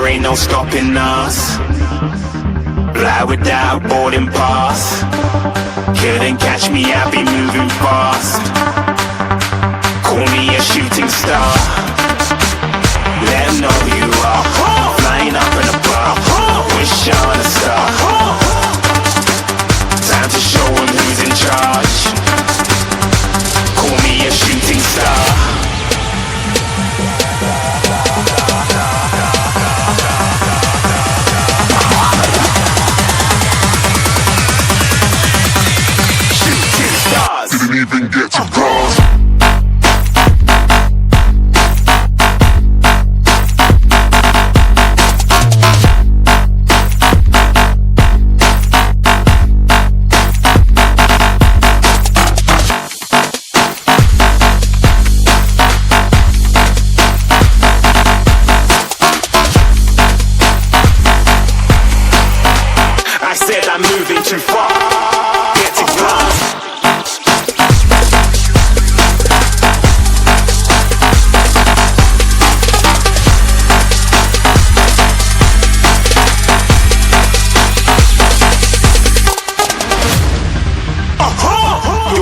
ain't no stopping us. Fly without boarding pass. Couldn't catch me, I be moving fast. Call me a shooting star. Let 'em know who you are. Flying up in a bar. Wish on a star. Time to show 'em who's in charge. Call me a shooting star. Didn't even get to cross. I said I'm moving too far. Get to glass.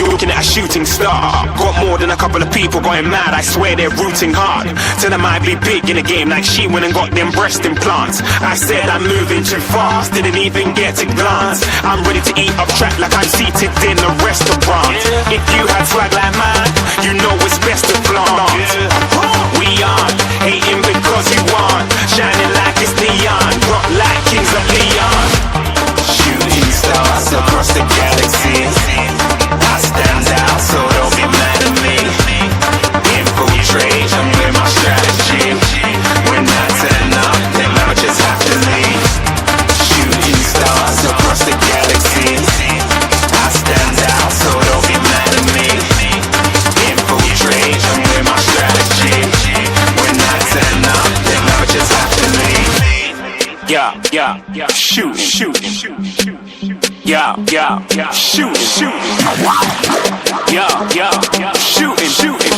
Looking at a shooting star. Got more than a couple of people going mad, I swear they're rooting hard. Tell them I be big in the game like she went and got them breast implants. I said I'm moving too fast, didn't even get to glance. I'm ready to eat up track like I'm seated in a restaurant. If you had swag like mine, you know it's best to flaunt. We aren't hating because you want. Shining like it's neon, rock like kings of Leon. Shooting stars across the galaxy. I stand out, so don't be mad at me. Infiltrate, I'm with my strategy. When I turn up, then I just have to leave. Shooting stars across the galaxy. I stand out, so don't be mad at me. Infiltrate, I'm with my strategy. When I turn up, then I just have to leave. Yeah, shoot, yeah, shooting. Yeah, shooting.